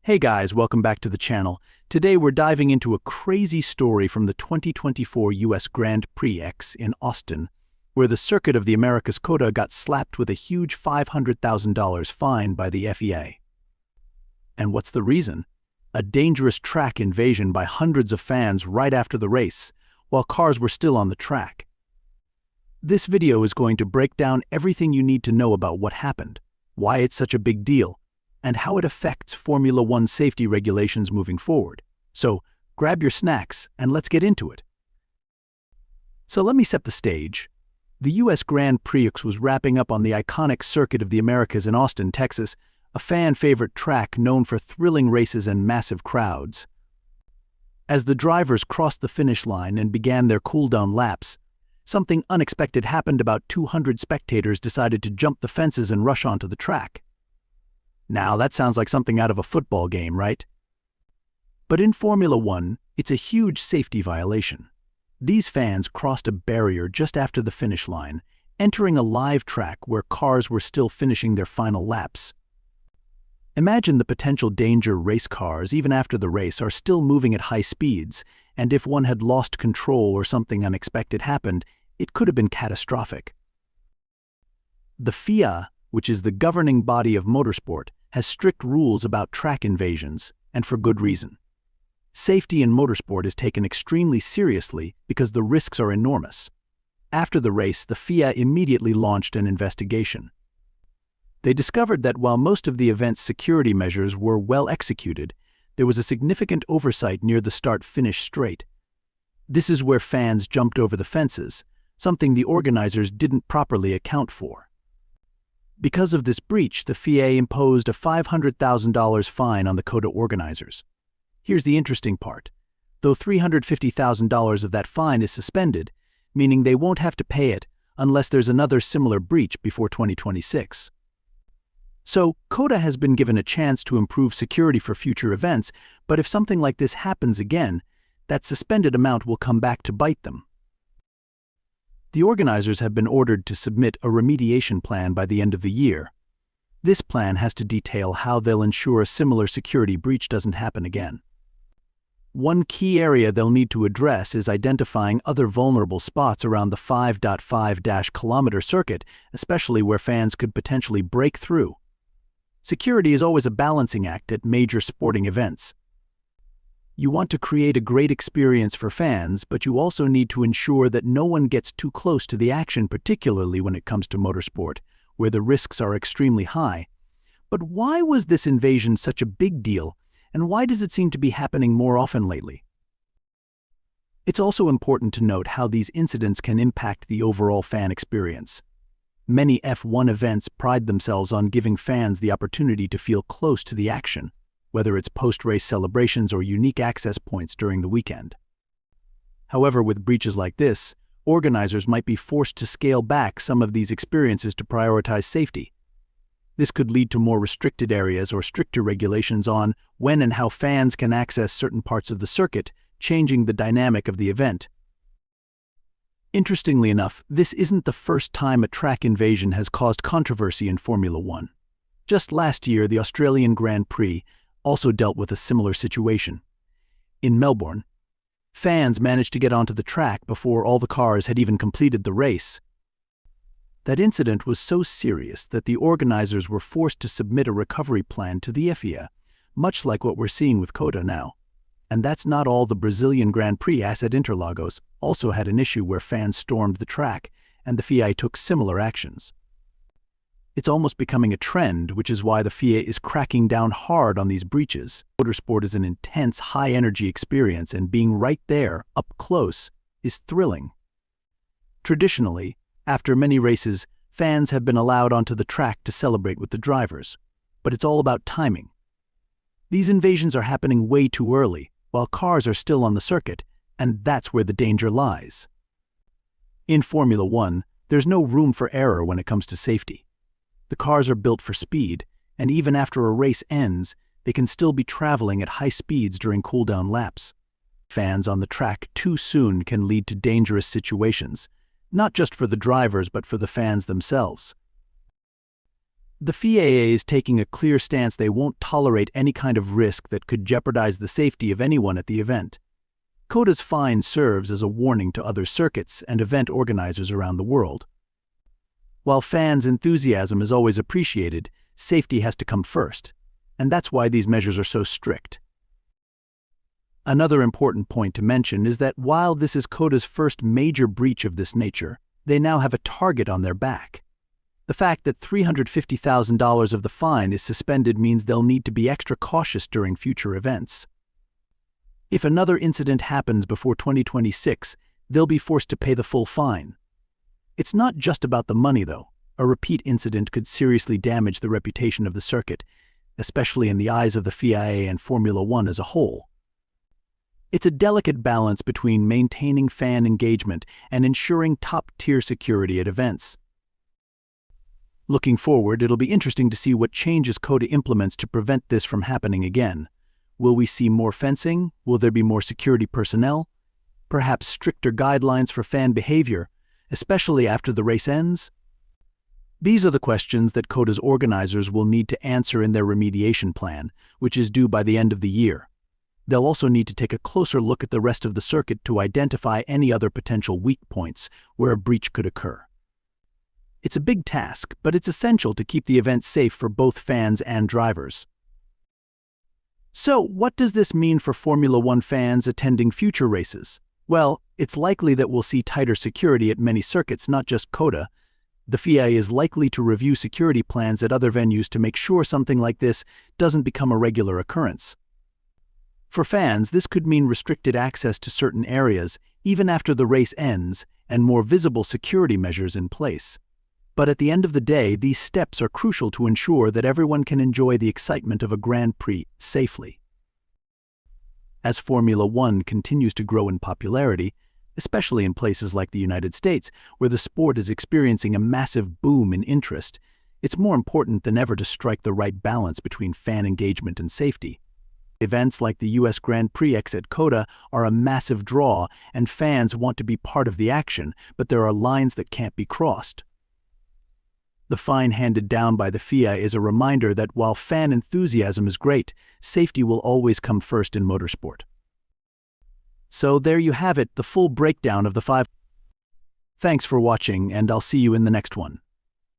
Hey guys, welcome back to the channel. Today we're diving into a crazy story from the 2024 US Grand Prix in Austin, where the Circuit of the Americas COTA got slapped with a huge $500,000 fine by the FIA. And what's the reason? A dangerous track invasion by hundreds of fans right after the race, while cars were still on the track. This video is going to break down everything you need to know about what happened, why it's such a big deal, and how it affects Formula One safety regulations moving forward. So, grab your snacks and let's get into it. So let me set the stage. The US Grand Prix was wrapping up on the iconic Circuit of the Americas in Austin, Texas, a fan-favorite track known for thrilling races and massive crowds. As the drivers crossed the finish line and began their cool-down laps, something unexpected happened. About 200 spectators decided to jump the fences and rush onto the track. Now, that sounds like something out of a football game, right? But in Formula One, it's a huge safety violation. These fans crossed a barrier just after the finish line, entering a live track where cars were still finishing their final laps. Imagine the potential danger. Race cars, even after the race, are still moving at high speeds, and if one had lost control or something unexpected happened, it could have been catastrophic. The FIA, which is the governing body of motorsport, has strict rules about track invasions, and for good reason. Safety in motorsport is taken extremely seriously because the risks are enormous. After the race, the FIA immediately launched an investigation. They discovered that while most of the event's security measures were well executed, there was a significant oversight near the start-finish straight. This is where fans jumped over the fences, something the organizers didn't properly account for. Because of this breach, the FIA imposed a $500,000 fine on the COTA organizers. Here's the interesting part. Though $350,000 of that fine is suspended, meaning they won't have to pay it unless there's another similar breach before 2026. So, COTA has been given a chance to improve security for future events, but if something like this happens again, that suspended amount will come back to bite them. The organizers have been ordered to submit a remediation plan by the end of the year. This plan has to detail how they'll ensure a similar security breach doesn't happen again. One key area they'll need to address is identifying other vulnerable spots around the 5.5-kilometer circuit, especially where fans could potentially break through. Security is always a balancing act at major sporting events. You want to create a great experience for fans, but you also need to ensure that no one gets too close to the action, particularly when it comes to motorsport, where the risks are extremely high. But why was this invasion such a big deal, and why does it seem to be happening more often lately? It's also important to note how these incidents can impact the overall fan experience. Many F1 events pride themselves on giving fans the opportunity to feel close to the action, whether it's post-race celebrations or unique access points during the weekend. However, with breaches like this, organizers might be forced to scale back some of these experiences to prioritize safety. This could lead to more restricted areas or stricter regulations on when and how fans can access certain parts of the circuit, changing the dynamic of the event. Interestingly enough, this isn't the first time a track invasion has caused controversy in Formula One. Just last year, the Australian Grand Prix also dealt with a similar situation. In Melbourne, fans managed to get onto the track before all the cars had even completed the race. That incident was so serious that the organizers were forced to submit a recovery plan to the FIA, much like what we're seeing with COTA now. And that's not all. The Brazilian Grand Prix at Interlagos also had an issue where fans stormed the track, and the FIA took similar actions. It's almost becoming a trend, which is why the FIA is cracking down hard on these breaches. Motorsport is an intense, high-energy experience, and being right there, up close, is thrilling. Traditionally, after many races, fans have been allowed onto the track to celebrate with the drivers. But it's all about timing. These invasions are happening way too early, while cars are still on the circuit, and that's where the danger lies. In Formula One, there's no room for error when it comes to safety. The cars are built for speed, and even after a race ends, they can still be traveling at high speeds during cool-down laps. Fans on the track too soon can lead to dangerous situations, not just for the drivers but for the fans themselves. The FIA is taking a clear stance. They won't tolerate any kind of risk that could jeopardize the safety of anyone at the event. COTA's fine serves as a warning to other circuits and event organizers around the world. While fans' enthusiasm is always appreciated, safety has to come first, and that's why these measures are so strict. Another important point to mention is that while this is COTA's first major breach of this nature, they now have a target on their back. The fact that $350,000 of the fine is suspended means they'll need to be extra cautious during future events. If another incident happens before 2026, they'll be forced to pay the full fine. It's not just about the money, though. A repeat incident could seriously damage the reputation of the circuit, especially in the eyes of the FIA and Formula One as a whole. It's a delicate balance between maintaining fan engagement and ensuring top-tier security at events. Looking forward, it'll be interesting to see what changes COTA implements to prevent this from happening again. Will we see more fencing? Will there be more security personnel? Perhaps stricter guidelines for fan behavior, especially after the race ends? These are the questions that COTA's organizers will need to answer in their remediation plan, which is due by the end of the year. They'll also need to take a closer look at the rest of the circuit to identify any other potential weak points where a breach could occur. It's a big task, but it's essential to keep the event safe for both fans and drivers. So, what does this mean for Formula One fans attending future races? Well, it's likely that we'll see tighter security at many circuits, not just COTA. The FIA is likely to review security plans at other venues to make sure something like this doesn't become a regular occurrence. For fans, this could mean restricted access to certain areas, even after the race ends, and more visible security measures in place. But at the end of the day, these steps are crucial to ensure that everyone can enjoy the excitement of a Grand Prix safely. As Formula One continues to grow in popularity, especially in places like the United States, where the sport is experiencing a massive boom in interest, it's more important than ever to strike the right balance between fan engagement and safety. Events like the US Grand Prix at COTA are a massive draw, and fans want to be part of the action, but there are lines that can't be crossed. The fine handed down by the FIA is a reminder that while fan enthusiasm is great, safety will always come first in motorsport. So there you have it, the full breakdown of the 5. Thanks for watching, and I'll see you in the next one.